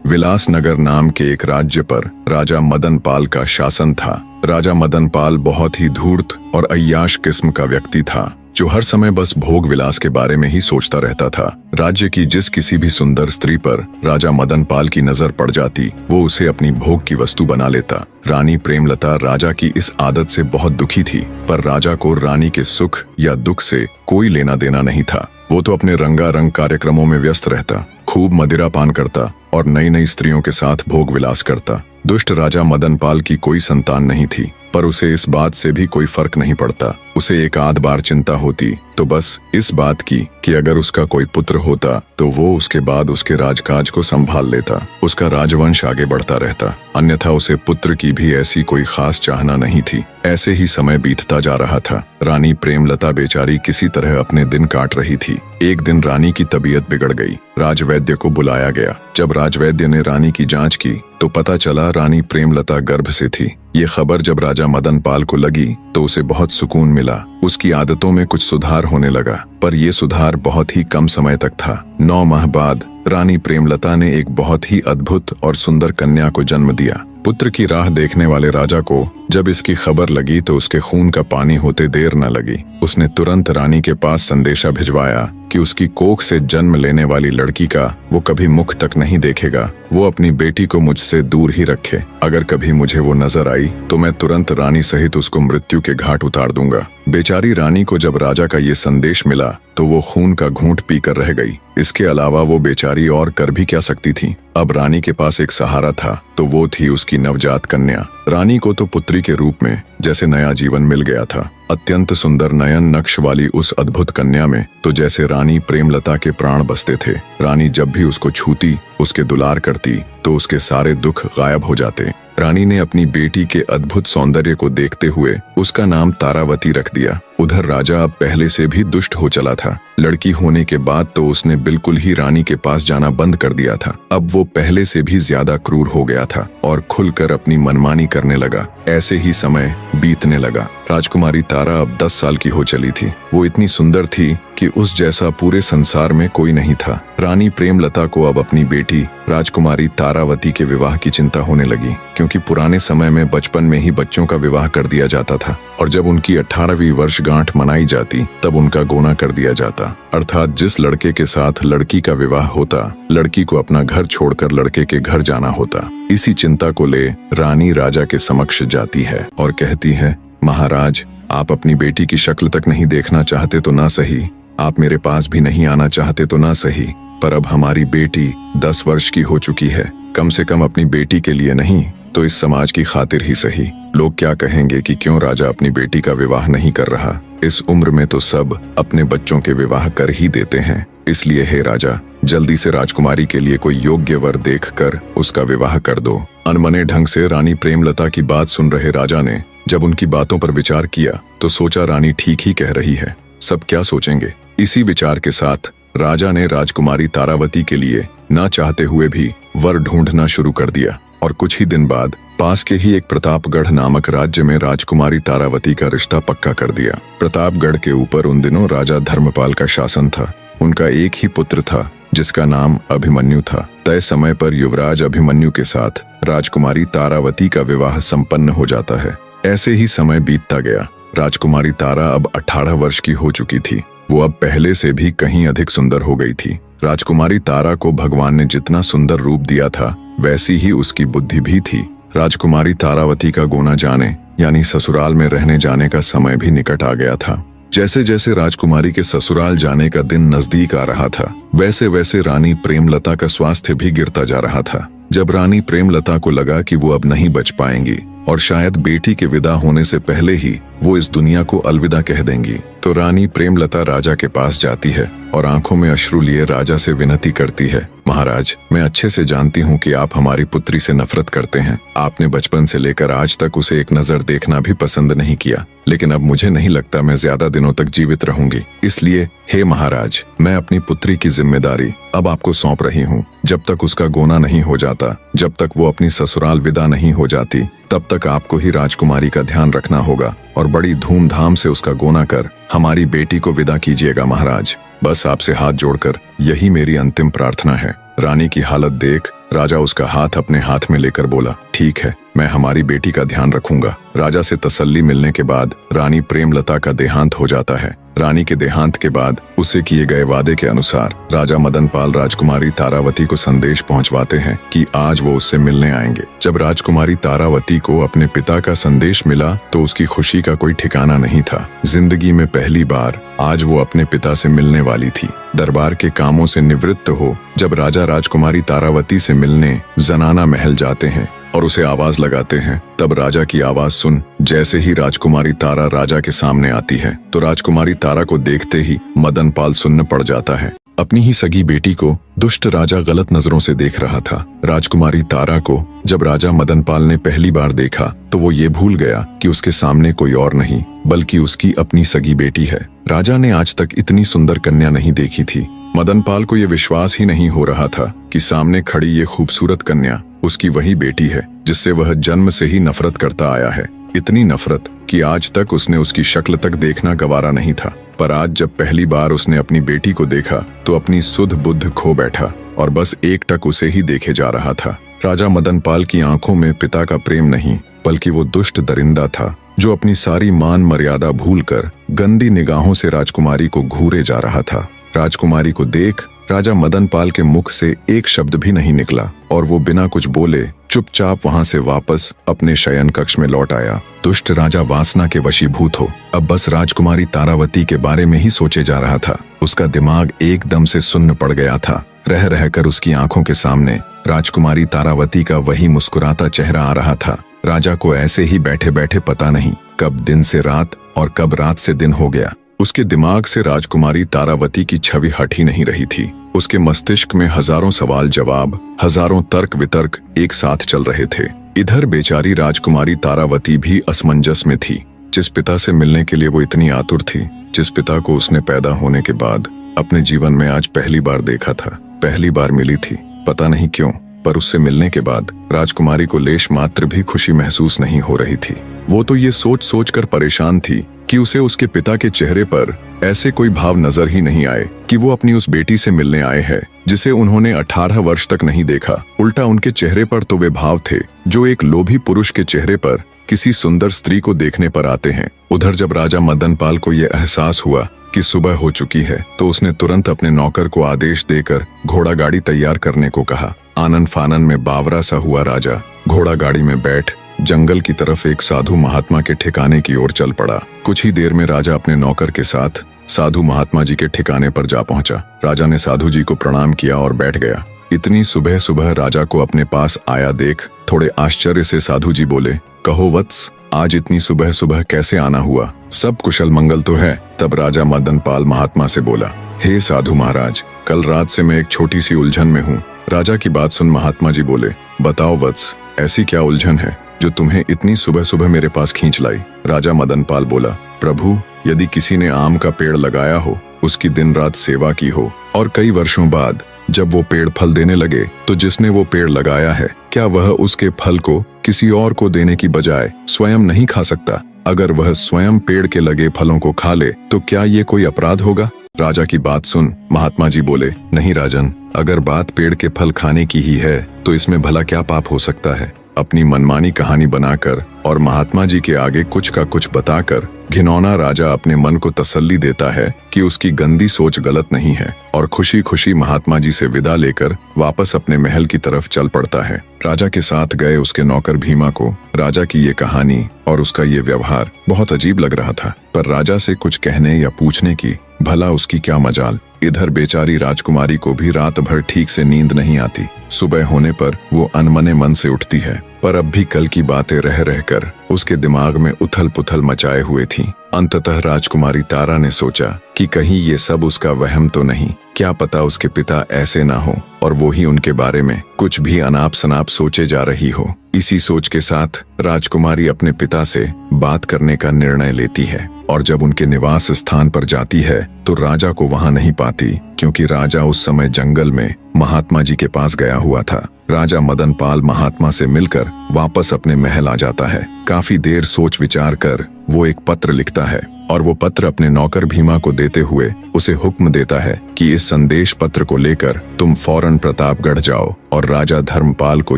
विलासनगर नाम के एक राज्य पर राजा मदन पाल का शासन था। राजा मदन पाल बहुत ही धूर्त और अय्याश किस्म का व्यक्ति था, जो हर समय बस भोग विलास के बारे में ही सोचता रहता था। राज्य की जिस किसी भी सुंदर स्त्री पर राजा मदन पाल की नजर पड़ जाती, वो उसे अपनी भोग की वस्तु बना लेता। रानी प्रेमलता राजा की इस आदत से बहुत दुखी थी, पर राजा को रानी के सुख या दुख से कोई लेना देना नहीं था। वो तो अपने रंगारंग कार्यक्रमों में व्यस्त रहता, खूब मदिरा पान करता और नई नई स्त्रियों के साथ भोग विलास करता। दुष्ट राजा मदन पाल की कोई संतान नहीं थी, पर उसे इस बात से भी कोई फर्क नहीं पड़ता। उसे एक आध बार चिंता होती तो बस इस बात की कि अगर उसका कोई पुत्र होता तो वो उसके बाद उसके राजकाज को संभाल लेता, उसका राजवंश आगे बढ़ता रहता। अन्यथा उसे पुत्र की भी ऐसी कोई खास चाहना नहीं थी। ऐसे ही समय बीतता जा रहा था। रानी प्रेमलता बेचारी किसी तरह अपने दिन काट रही थी। एक दिन रानी की तबीयत बिगड़ गई। राजवैद्य को बुलाया गया। जब राजवैद्य ने रानी की जांच की तो पता चला रानी प्रेमलता गर्भ से थी। ये खबर जब राजा मदन पाल को लगी तो उसे बहुत सुकून मिला। उसकी आदतों में कुछ सुधार होने लगा, पर यह सुधार बहुत ही कम समय तक था। 9 माह बाद रानी प्रेमलता ने एक बहुत ही अद्भुत और सुंदर कन्या को जन्म दिया। पुत्र की राह देखने वाले राजा को जब इसकी खबर लगी तो उसके खून का पानी होते देर न लगी। उसने तुरंत रानी के पास संदेशा भिजवाया कि उसकी कोख से जन्म लेने वाली लड़की का वो कभी मुख तक नहीं देखेगा। वो अपनी बेटी को मुझसे दूर ही रखे। अगर कभी मुझे वो नजर आई तो मैं तुरंत रानी सहित उसको मृत्यु के घाट उतार दूंगा। बेचारी रानी को जब राजा का ये संदेश मिला तो वो खून का घूंट पीकर रह गई। इसके अलावा वो बेचारी और कर भी क्या सकती थी। अब रानी के पास एक सहारा था, तो वो थी उसकी नवजात कन्या। रानी को तो पुत्री के रूप में जैसे नया जीवन मिल गया था। अत्यंत सुंदर नयन नक्श वाली उस अद्भुत कन्या में तो जैसे रानी प्रेमलता के प्राण बसते थे। रानी जब भी उसको छूती, उसके दुलार करती तो उसके सारे दुख गायब हो जाते। रानी ने अपनी बेटी के अद्भुत सौंदर्य को देखते हुए उसका नाम तारावती रख दिया। उधर राजा अब पहले से भी दुष्ट हो चला था। लड़की होने के बाद तो उसने बिल्कुल ही रानी के पास जाना बंद कर दिया था। अब वो पहले से भी ज्यादा क्रूर हो गया था और खुलकर अपनी मनमानी करने लगा। ऐसे ही समय बीतने लगा। राजकुमारी तारा अब 10 साल की हो चली थी। वो इतनी सुंदर थी कि उस जैसा पूरे संसार में कोई नहीं था। रानी प्रेमलता को अब अपनी बेटी राजकुमारी तारावती के विवाह की चिंता होने लगी, क्योंकि पुराने समय में बचपन में ही बच्चों का विवाह कर दिया जाता था और जब उनकी 18वीं वर्षगांठ मनाई जाती तब उनका गोना कर दिया जाता। अर्थात जिस लड़के के साथ लड़की का विवाह होता, लड़की को अपना घर छोड़कर लड़के के घर जाना होता। इसी चिंता को ले रानी राजा के समक्ष जाती है और कहती है, महाराज, आप अपनी बेटी की शक्ल तक नहीं देखना चाहते तो ना सही, आप मेरे पास भी नहीं आना चाहते तो ना सही, पर अब हमारी बेटी 10 वर्ष की हो चुकी है। कम से कम अपनी बेटी के लिए नहीं तो इस समाज की खातिर ही सही। लोग क्या कहेंगे कि क्यों राजा अपनी बेटी का विवाह नहीं कर रहा। इस उम्र में तो सब अपने बच्चों के विवाह कर ही देते हैं। इसलिए हे राजा, जल्दी से राजकुमारी के लिए कोई योग्य वर देखकर उसका विवाह कर दो। अनमने ढंग से रानी प्रेमलता की बात सुन रहे राजा ने जब उनकी बातों पर विचार किया तो सोचा रानी ठीक ही कह रही है, सब क्या सोचेंगे। इसी विचार के साथ राजा ने राजकुमारी तारावती के लिए ना चाहते हुए भी वर ढूंढना शुरू कर दिया और कुछ ही दिन बाद पास के ही एक प्रतापगढ़ नामक राज्य में राजकुमारी तारावती का रिश्ता पक्का कर दिया। प्रतापगढ़ के ऊपर उन दिनों राजा धर्मपाल का शासन था। उनका एक ही पुत्र था जिसका नाम अभिमन्यु था। तय समय पर युवराज अभिमन्यु के साथ राजकुमारी तारावती का विवाह संपन्न हो जाता है। ऐसे ही समय बीतता गया। राजकुमारी तारा अब 18 वर्ष की हो चुकी थी। वो अब पहले से भी कहीं अधिक सुंदर हो गई थी। राजकुमारी तारा को भगवान ने जितना सुंदर रूप दिया था वैसी ही उसकी बुद्धि भी थी। राजकुमारी तारावती का गोना जाने यानी ससुराल में रहने जाने का समय भी निकट आ गया था। जैसे जैसे राजकुमारी के ससुराल जाने का दिन नजदीक आ रहा था, वैसे वैसे रानी प्रेमलता का स्वास्थ्य भी गिरता जा रहा था। जब रानी प्रेमलता को लगा कि वो अब नहीं बच पाएंगी और शायद बेटी के विदा होने से पहले ही वो इस दुनिया को अलविदा कह देंगी, तो रानी प्रेमलता राजा के पास जाती है और आंखों में अश्रु लिए राजा से विनती करती है, महाराज, मैं अच्छे से जानती हूँ कि आप हमारी पुत्री से नफरत करते हैं। आपने बचपन से लेकर आज तक उसे एक नजर देखना भी पसंद नहीं किया, लेकिन अब मुझे नहीं लगता मैं ज्यादा दिनों तक जीवित रहूंगी। इसलिए हे महाराज, मैं अपनी पुत्री की जिम्मेदारी अब आपको सौंप रही हूँ। जब तक उसका गोना नहीं हो जाता, जब तक वो अपनी ससुराल विदा नहीं हो जाती, तब तक आपको ही राजकुमारी का ध्यान रखना होगा और बड़ी धूमधाम से उसका गोना कर हमारी बेटी को विदा कीजिएगा महाराज। बस आपसे हाथ जोड़कर यही मेरी अंतिम प्रार्थना है। रानी की हालत देख राजा उसका हाथ अपने हाथ में लेकर बोला, ठीक है, मैं हमारी बेटी का ध्यान रखूंगा। राजा से तसल्ली मिलने के बाद रानी प्रेमलता का देहांत हो जाता है। रानी के देहांत के बाद उससे किए गए वादे के अनुसार राजा मदनपाल राजकुमारी तारावती को संदेश पहुंचवाते हैं कि आज वो उससे मिलने आएंगे। जब राजकुमारी तारावती को अपने पिता का संदेश मिला तो उसकी खुशी का कोई ठिकाना नहीं था। जिंदगी में पहली बार आज वो अपने पिता से मिलने वाली थी। दरबार के कामों से निवृत्त हो जब राजा राजकुमारी तारावती से मिलने जनाना महल जाते हैं और उसे आवाज लगाते हैं, तब राजा की आवाज सुन जैसे ही राजकुमारी तारा राजा के सामने आती है तो राजकुमारी तारा को देखते ही मदनपाल सुन्न पड़ जाता है। अपनी ही सगी बेटी को दुष्ट राजा गलत नजरों से देख रहा था। राजकुमारी तारा को जब राजा मदनपाल ने पहली बार देखा तो वो ये भूल गया कि उसके सामने कोई और नहीं बल्कि उसकी अपनी सगी बेटी है। राजा ने आज तक इतनी सुंदर कन्या नहीं देखी थी। मदनपाल को ये विश्वास ही नहीं हो रहा था कि सामने खड़ी ये खूबसूरत कन्या उसकी वही बेटी है जिससे वह जन्म से ही नफरत करता आया है। इतनी नफरत कि आज तक उसने उसकी शक्ल तक देखना गवारा नहीं था। पर आज जब पहली बार उसने अपनी बेटी को देखा तो अपनी सुध बुद्ध खो बैठा और बस एकटक उसे ही देखे जा रहा था। राजा मदनपाल की आंखों में पिता का प्रेम नहीं बल्कि वो दुष्ट दरिंदा था जो अपनी सारी मान मर्यादा भूलकर गंदी निगाहों से राजकुमारी को घूरे जा रहा था। राजकुमारी को देख राजा मदनपाल के मुख से एक शब्द भी नहीं निकला और वो बिना कुछ बोले चुपचाप वहां से वापस अपने शयन कक्ष में लौट आया। दुष्ट राजा वासना के वशीभूत हो अब बस राजकुमारी तारावती के बारे में ही सोचे जा रहा था। उसका दिमाग एकदम से सुन्न पड़ गया था। रह रहकर उसकी आंखों के सामने राजकुमारी तारावती का वही मुस्कुराता चेहरा आ रहा था। राजा को ऐसे ही बैठे बैठे पता नहीं कब दिन से रात और कब रात से दिन हो गया। उसके दिमाग से राजकुमारी तारावती की छवि हट ही नहीं रही थी। उसके मस्तिष्क में हजारों सवाल जवाब, हजारों तर्क वितर्क एक साथ चल रहे थे। इधर बेचारी राजकुमारी तारावती भी असमंजस में थी। जिस पिता से मिलने के लिए वो इतनी आतुर थी, जिस पिता को उसने पैदा होने के बाद अपने जीवन में आज पहली बार देखा था, पहली बार मिली थी। पता नहीं क्यों, पर उससे मिलने के बाद राजकुमारी को लेश मात्र भी खुशी महसूस नहीं हो रही थी। वो तो ये सोच सोच कर परेशान थी कि उसे उसके पिता के चेहरे पर ऐसे कोई भाव नजर ही नहीं आए कि वो अपनी उस बेटी से मिलने आए हैं जिसे उन्होंने 18 वर्ष तक नहीं देखा। उल्टा उनके चेहरे पर तो वे भाव थे जो एक लोभी पुरुष के चेहरे पर किसी सुंदर स्त्री को देखने पर आते हैं। उधर जब राजा मदनपाल को यह एहसास हुआ कि सुबह हो चुकी है तो उसने तुरंत अपने नौकर को आदेश देकर घोड़ा गाड़ी तैयार करने को कहा। आनन फानन में बावरा सा हुआ राजा घोड़ा गाड़ी में बैठ जंगल की तरफ एक साधु महात्मा के ठिकाने की ओर चल पड़ा। कुछ ही देर में राजा अपने नौकर के साथ साधु महात्मा जी के ठिकाने पर जा पहुंचा। राजा ने साधु जी को प्रणाम किया और बैठ गया। इतनी सुबह सुबह राजा को अपने पास आया देख थोड़े आश्चर्य से साधु जी बोले, कहो वत्स, आज इतनी सुबह सुबह कैसे आना हुआ? सब कुशल मंगल तो है? तब राजा मदनपाल महात्मा से बोला, हे साधु महाराज, कल रात से मैं एक छोटी सी उलझन में हूँ। राजा की बात सुन महात्मा जी बोले, बताओ वत्स, ऐसी क्या उलझन है जो तुम्हें इतनी सुबह सुबह मेरे पास खींच लाई? राजा मदनपाल बोला, प्रभु, यदि किसी ने आम का पेड़ लगाया हो, उसकी दिन रात सेवा की हो और कई वर्षों बाद जब वो पेड़ फल देने लगे तो जिसने वो पेड़ लगाया है, क्या वह उसके फल को किसी और को देने की बजाय स्वयं नहीं खा सकता? अगर वह स्वयं पेड़ के लगे फलों को खा ले तो क्या ये कोई अपराध होगा? राजा की बात सुन महात्मा जी बोले, नहीं राजन, अगर बात पेड़ के फल खाने की ही है तो इसमें भला क्या पाप हो सकता है? अपनी मनमानी कहानी बनाकर और महात्मा जी के आगे कुछ का कुछ बताकर घिनौना राजा अपने मन को तसल्ली देता है कि उसकी गंदी सोच गलत नहीं है और खुशी खुशी महात्मा जी से विदा लेकर वापस अपने महल की तरफ चल पड़ता है। राजा के साथ गए उसके नौकर भीमा को राजा की ये कहानी और उसका ये व्यवहार बहुत अजीब लग रहा था, पर राजा से कुछ कहने या पूछने की भला उसकी क्या मजाल। इधर बेचारी राजकुमारी को भी रात भर ठीक से नींद नहीं आती। सुबह होने पर वो अनमने मन से उठती है, पर अब भी कल की बातें रह रहकर उसके दिमाग में उथल पुथल मचाए हुए थी। अंततः राजकुमारी तारा ने सोचा कि कहीं ये सब उसका वहम तो नहीं, क्या पता उसके पिता ऐसे ना हो और वो ही उनके बारे में कुछ भी अनाप शनाप सोचे जा रही हो। इसी सोच के साथ राजकुमारी अपने पिता से बात करने का निर्णय लेती है और जब उनके निवास स्थान पर जाती है तो राजा को वहां नहीं पाती, क्योंकि राजा उस समय जंगल में महात्मा जी के पास गया हुआ था। राजा मदनपाल महात्मा से मिलकर वापस अपने महल आ जाता है। काफी देर सोच विचार कर वो एक पत्र लिखता है और वो पत्र अपने नौकर भीमा को देते हुए उसे हुक्म देता है कि इस संदेश पत्र को लेकर तुम फौरन प्रतापगढ़ जाओ और राजा धर्मपाल को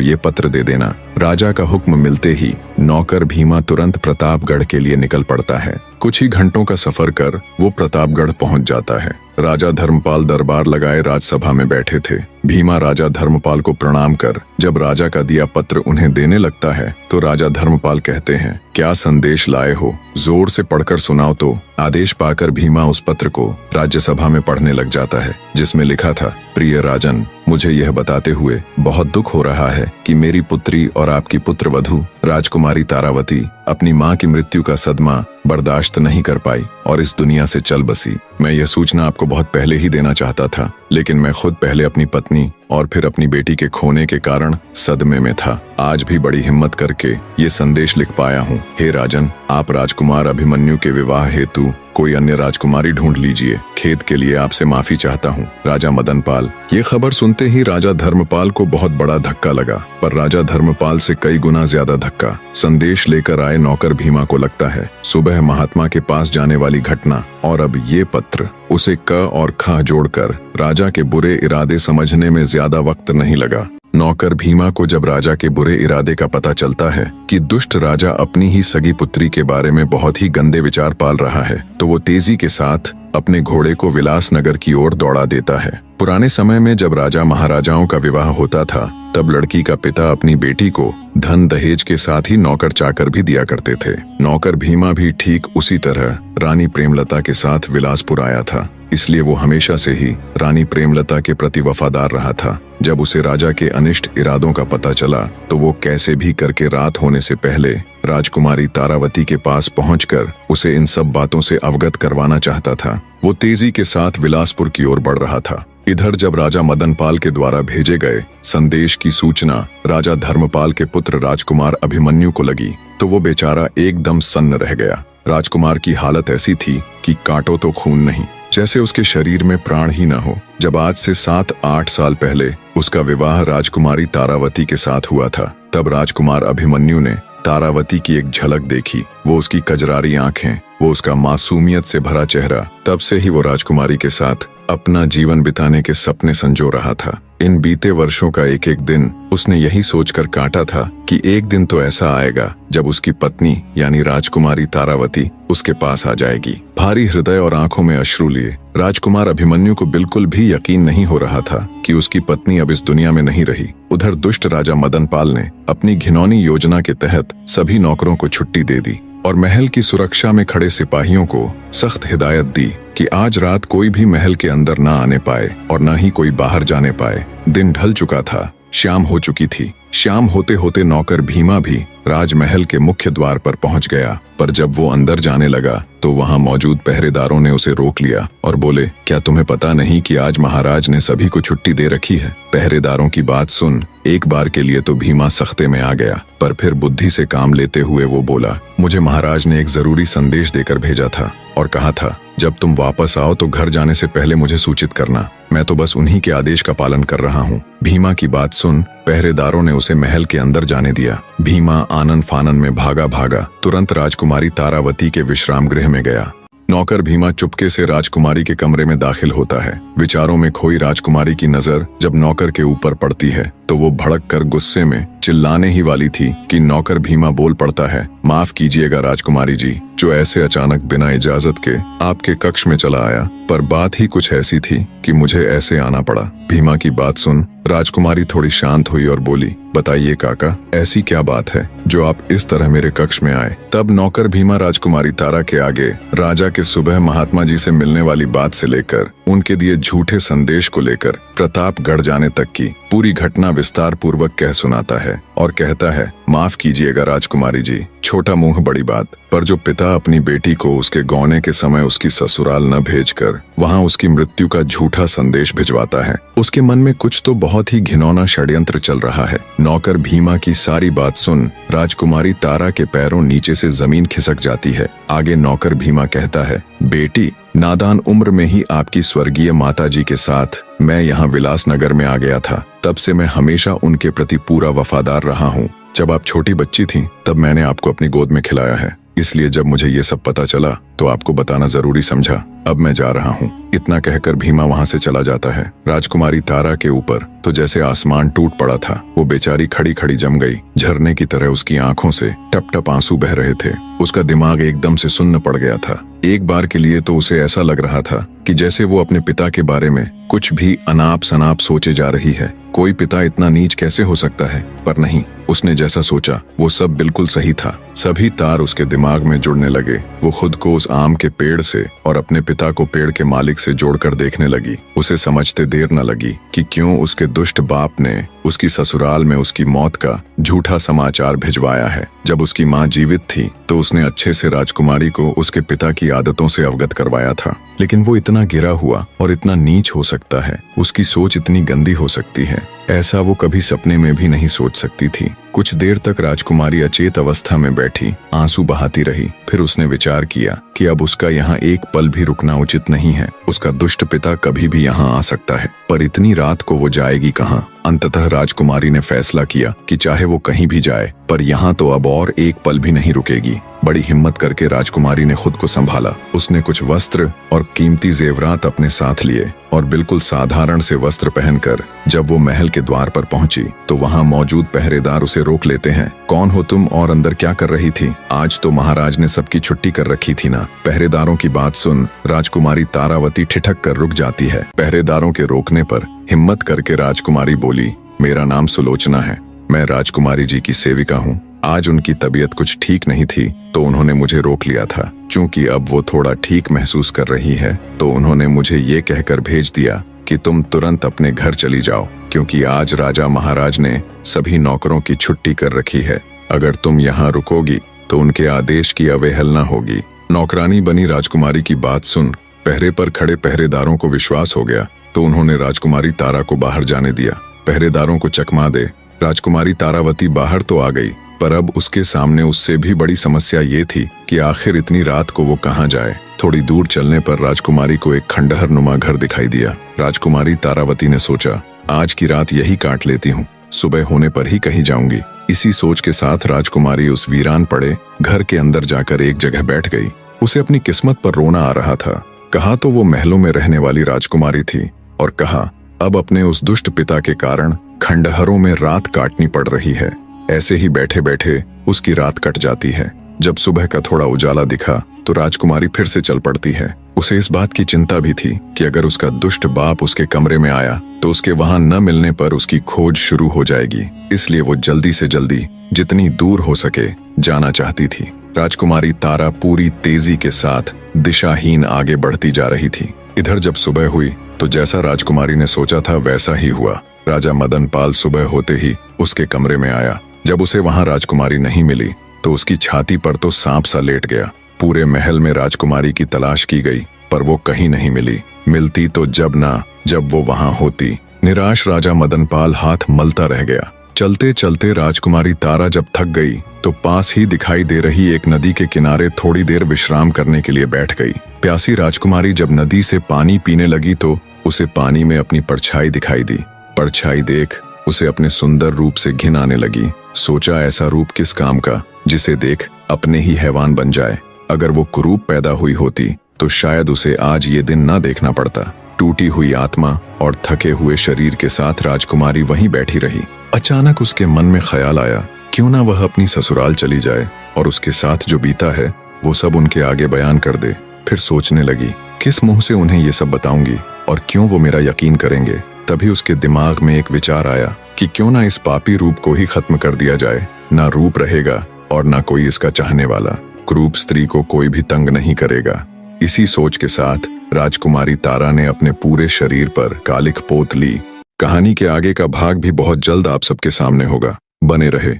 ये पत्र दे देना। राजा का हुक्म मिलते ही नौकर भीमा तुरंत प्रतापगढ़ के लिए निकल पड़ता है। कुछ ही घंटों का सफर कर वो प्रतापगढ़ पहुंच जाता है। राजा धर्मपाल दरबार लगाए राजसभा में बैठे थे। भीमा राजा धर्मपाल को प्रणाम कर जब राजा का दिया पत्र उन्हें देने लगता है तो राजा धर्मपाल कहते हैं, क्या संदेश लाए हो, जोर से पढ़कर सुनाओ। तो आदेश पाकर भीमा उस पत्र को राज्यसभा में पढ़ने लग जाता है, जिसमें लिखा था, प्रिय राजन, मुझे यह बताते हुए बहुत दुख हो रहा है कि मेरी पुत्री और आपकी पुत्रवधू राजकुमारी तारावती अपनी मां की मृत्यु का सदमा बर्दाश्त नहीं कर पाई और इस दुनिया से चल बसी। मैं यह सूचना आपको बहुत पहले ही देना चाहता था, लेकिन मैं खुद पहले अपनी पत्नी और फिर अपनी बेटी के खोने के कारण सदमे में था। आज भी बड़ी हिम्मत करके ये संदेश लिख पाया हूँ। हे राजन, आप राजकुमार अभिमन्यु के विवाह हेतु कोई अन्य राजकुमारी ढूंढ लीजिए। खेद के लिए आपसे माफी चाहता हूँ। राजा मदनपाल। ये खबर सुनते ही राजा धर्मपाल को बहुत बड़ा धक्का लगा, पर राजा धर्मपाल से कई गुना ज्यादा धक्का संदेश लेकर आए नौकर भीमा को लगता है। सुबह महात्मा के पास जाने वाली घटना और अब ये पत्र, उसे क और ख जोड़कर राजा के बुरे इरादे समझने में ज्यादा वक्त नहीं लगा। नौकर भीमा को जब राजा के बुरे इरादे का पता चलता है कि दुष्ट राजा अपनी ही सगी पुत्री के बारे में बहुत ही गंदे विचार पाल रहा है, तो वो तेजी के साथ अपने घोड़े को विलासनगर की ओर दौड़ा देता है। पुराने समय में जब राजा महाराजाओं का विवाह होता था, तब लड़की का पिता अपनी बेटी को धन दहेज के साथ ही नौकर चाकर भी दिया करते थे। नौकर भीमा भी ठीक उसी तरह रानी प्रेमलता के साथ विलासपुर आया था, इसलिए वो हमेशा से ही रानी प्रेमलता के प्रति वफादार रहा था। जब उसे राजा के अनिष्ट इरादों का पता चला तो वो कैसे भी करके रात होने से पहले राजकुमारी तारावती के पास पहुंचकर उसे इन सब बातों से अवगत करवाना चाहता था। वो तेजी के साथ विलासपुर की ओर बढ़ रहा था। इधर जब राजा मदनपाल के द्वारा भेजे गए संदेश की सूचना राजा धर्मपाल के पुत्र राजकुमार अभिमन्यु को लगी तो वो बेचारा एकदम सन्न रह गया। राजकुमार की हालत ऐसी थी कि काटो तो खून नहीं, जैसे उसके शरीर में प्राण ही न हो। जब आज से 7-8 साल पहले उसका विवाह राजकुमारी तारावती के साथ हुआ था, तब राजकुमार अभिमन्यु ने तारावती की एक झलक देखी। वो उसकी कजरारी आंखें, वो उसका मासूमियत से भरा चेहरा, तब से ही वो राजकुमारी के साथ अपना जीवन बिताने के सपने संजो रहा था। इन बीते वर्षों का एक एक दिन उसने यही सोचकर काटा था कि एक दिन तो ऐसा आएगा जब उसकी पत्नी यानी राजकुमारी तारावती उसके पास आ जाएगी। भारी हृदय और आंखों में अश्रु लिए राजकुमार अभिमन्यु को बिल्कुल भी यकीन नहीं हो रहा था कि उसकी पत्नी अब इस दुनिया में नहीं रही। उधर दुष्ट राजा मदनपाल ने अपनी घिनौनी योजना के तहत सभी नौकरों को छुट्टी दे दी और महल की सुरक्षा में खड़े सिपाहियों को सख्त हिदायत दी कि आज रात कोई भी महल के अंदर ना आने पाए और न ही कोई बाहर जाने पाए। दिन ढल चुका था, शाम हो चुकी थी। शाम होते होते नौकर भीमा भी राजमहल के मुख्य द्वार पर पहुंच गया, पर जब वो अंदर जाने लगा तो वहां मौजूद पहरेदारों ने उसे रोक लिया और बोले, क्या तुम्हें पता नहीं कि आज महाराज ने सभी को छुट्टी दे रखी है? पहरेदारों की बात सुन एक बार के लिए तो भीमा सख्ते में आ गया, पर फिर बुद्धि से काम लेते हुए वो बोला, मुझे महाराज ने एक जरूरी संदेश देकर भेजा था और कहा था जब तुम वापस आओ तो घर जाने से पहले मुझे सूचित करना। मैं तो बस उन्हीं के आदेश का पालन कर रहा हूँ। भीमा की बात सुन पहरेदारों ने उसे महल के अंदर जाने दिया। भीमा आनन फानन में भागा तुरंत राजकुमारी तारावती के विश्राम गृह में गया। नौकर भीमा चुपके से राजकुमारी के कमरे में दाखिल होता है। विचारों में खोई राजकुमारी की नजर जब नौकर के ऊपर पड़ती है तो वो भड़क कर गुस्से में चिल्लाने ही वाली थी कि नौकर भीमा बोल पड़ता है, माफ कीजिएगा राजकुमारी जी, जो ऐसे अचानक बिना इजाजत के आपके कक्ष में चला आया, पर बात ही कुछ ऐसी थी कि मुझे ऐसे आना पड़ा। भीमा की बात सुन राजकुमारी थोड़ी शांत हुई और बोली, बताइए काका, ऐसी क्या बात है जो आप इस तरह मेरे कक्ष में आए? तब नौकर भीमा राजकुमारी तारा के आगे राजा के सुबह महात्मा जी से मिलने वाली बात से लेकर उनके दिए झूठे संदेश को लेकर प्रतापगढ़ जाने तक की पूरी घटना विस्तार पूर्वक कह सुनाता है और कहता है, माफ कीजिएगा राजकुमारी जी, छोटा मुंह बड़ी बात, पर जो पिता अपनी बेटी को उसके गौने के समय उसकी ससुराल न भेजकर वहां उसकी मृत्यु का झूठा संदेश भिजवाता है, उसके मन में कुछ तो बहुत ही घिनौना षड्यंत्र चल रहा है। नौकर भीमा की सारी बात सुन राजकुमारी तारा के पैरों नीचे से जमीन खिसक जाती है। आगे नौकर भीमा कहता है, बेटी, नादान उम्र में ही आपकी स्वर्गीय माताजी के साथ मैं यहाँ विलासनगर में आ गया था। तब से मैं हमेशा उनके प्रति पूरा वफादार रहा हूँ। जब आप छोटी बच्ची थी तब मैंने आपको अपनी गोद में खिलाया है। इसलिए जब मुझे ये सब पता चला तो आपको बताना जरूरी समझा। अब मैं जा रहा हूँ। इतना कहकर भीमा वहाँ से चला जाता है। राजकुमारी तारा के ऊपर तो जैसे आसमान टूट पड़ा था। वो बेचारी खड़ी खड़ी जम गई। झरने की तरह उसकी आंखों से टप टप आंसू बह रहे थे। उसका दिमाग एकदम से सुन्न पड़ गया था। एक बार के लिए तो उसे ऐसा लग रहा था कि जैसे वो अपने पिता के बारे में कुछ भी अनाप शनाप सोचे जा रही है। कोई पिता इतना नीच कैसे हो सकता है? पर नहीं, उसने जैसा सोचा वो सब बिल्कुल सही था। सभी तार उसके दिमाग में जुड़ने लगे। वो खुद को उस आम के पेड़ से और अपने पिता को पेड़ के मालिक से जोड़कर देखने लगी। उसे समझते देर न लगी कि क्यों उसके दुष्ट बाप ने उसकी ससुराल में उसकी मौत का झूठा समाचार भिजवाया है। जब उसकी माँ जीवित थी तो उसने अच्छे से राजकुमारी को उसके पिता की आदतों से अवगत करवाया था। लेकिन वो इतना गिरा हुआ और इतना नीच हो सकता है, उसकी सोच इतनी गंदी हो सकती है, ऐसा वो कभी सपने में भी नहीं सोच सकती थी। कुछ देर तक राजकुमारी अचेत अवस्था में बैठी आंसू बहाती रही। फिर उसने विचार किया कि अब उसका यहाँ एक पल भी रुकना उचित नहीं है। उसका दुष्ट पिता कभी भी यहाँ आ सकता है, पर इतनी रात को वो जाएगी कहाँ? अंततः राजकुमारी ने फैसला किया कि चाहे वो कहीं भी जाए, पर यहाँ तो अब और एक पल भी नहीं रुकेगी। बड़ी हिम्मत करके राजकुमारी ने खुद को संभाला। उसने कुछ वस्त्र और कीमती जेवरात अपने साथ लिए और बिल्कुल साधारण से वस्त्र पहनकर जब वो महल के द्वार पर पहुंची तो वहां मौजूद पहरेदार उसे रोक लेते हैं। कौन हो तुम और अंदर क्या कर रही थी? आज तो महाराज ने सबकी छुट्टी कर रखी थी ना। पहरेदारों की बात सुन राजकुमारी तारावती ठिठक कर रुक जाती है। पहरेदारों के रोकने पर हिम्मत करके राजकुमारी बोली, मेरा नाम सुलोचना है, मैं राजकुमारी जी की सेविका हूँ। आज उनकी तबीयत कुछ ठीक नहीं थी तो उन्होंने मुझे रोक लिया था। चूंकि अब वो थोड़ा ठीक महसूस कर रही है तो उन्होंने मुझे ये कहकर भेज दिया कि तुम तुरंत अपने घर चली जाओ, क्योंकि आज राजा महाराज ने सभी नौकरों की छुट्टी कर रखी है। अगर तुम यहाँ रुकोगी तो उनके आदेश की अवहेलना होगी। नौकरानी बनी राजकुमारी की बात सुन पहरे पर खड़े पहरेदारों को विश्वास हो गया तो उन्होंने राजकुमारी तारा को बाहर जाने दिया। पहरेदारों को चकमा दे राजकुमारी तारावती बाहर तो आ गई, पर अब उसके सामने उससे भी बड़ी समस्या ये थी कि आखिर इतनी रात को वो कहाँ जाए। थोड़ी दूर चलने पर राजकुमारी को एक खंडहर नुमा घर दिखाई दिया। राजकुमारी तारावती ने सोचा, आज की रात यही काट लेती हूँ, सुबह होने पर ही कहीं जाऊंगी। इसी सोच के साथ राजकुमारी उस वीरान पड़े घर के अंदर जाकर एक जगह बैठ गई। उसे अपनी किस्मत पर रोना आ रहा था। कहा तो वो महलों में रहने वाली राजकुमारी थी और कहा अब अपने उस दुष्ट पिता के कारण खंडहरों में रात काटनी पड़ रही है। ऐसे ही बैठे बैठे उसकी रात कट जाती है। जब सुबह का थोड़ा उजाला दिखा तो राजकुमारी फिर से चल पड़ती है। उसे इस बात की चिंता भी थी कि अगर उसका दुष्ट बाप उसके कमरे में आया तो उसके वहां न मिलने पर उसकी खोज शुरू हो जाएगी। इसलिए वो जल्दी से जल्दी जितनी दूर हो सके जाना चाहती थी। राजकुमारी तारा पूरी तेजी के साथ दिशाहीन आगे बढ़ती जा रही थी। इधर जब सुबह हुई तो जैसा राजकुमारी ने सोचा था वैसा ही हुआ। राजा मदन पाल सुबह होते ही उसके कमरे में आया। जब उसे वहां राजकुमारी नहीं मिली तो उसकी छाती पर तो सांप सा लेट गया। पूरे महल में राजकुमारी की तलाश की गई पर वो कहीं नहीं मिली। मिलती तो जब वो वहां होती। निराश राजा मदन पाल हाथ मलता रह गया। चलते चलते राजकुमारी तारा जब थक गई तो पास ही दिखाई दे रही एक नदी के किनारे थोड़ी देर विश्राम करने के लिए बैठ गई। प्यासी राजकुमारी जब नदी से पानी पीने लगी तो उसे पानी में अपनी परछाई दिखाई दी। परछाई देख उसे अपने सुंदर रूप से घिन आने लगी। सोचा ऐसा रूप किस काम का जिसे देख अपने ही हैवान बन जाए। अगर वो कुरूप पैदा हुई होती तो शायद उसे आज ये दिन ना देखना पड़ता। टूटी हुई आत्मा और थके हुए शरीर के साथ राजकुमारी वहीं बैठी रही। अचानक उसके मन में ख्याल आया, क्यों ना वह अपनी ससुराल चली जाए और उसके साथ जो बीता है वो सब उनके आगे बयान कर दे। फिर सोचने लगी, किस मुंह से उन्हें ये सब बताऊंगी और क्यों वो मेरा यकीन करेंगे। तभी उसके दिमाग में एक विचार आया कि क्यों ना इस पापी रूप को ही खत्म कर दिया जाए। ना रूप रहेगा और ना कोई इसका चाहने वाला। क्रूप स्त्री को कोई भी तंग नहीं करेगा। इसी सोच के साथ राजकुमारी तारा ने अपने पूरे शरीर पर कालिख पोत ली। कहानी के आगे का भाग भी बहुत जल्द आप सबके सामने होगा। बने रहे।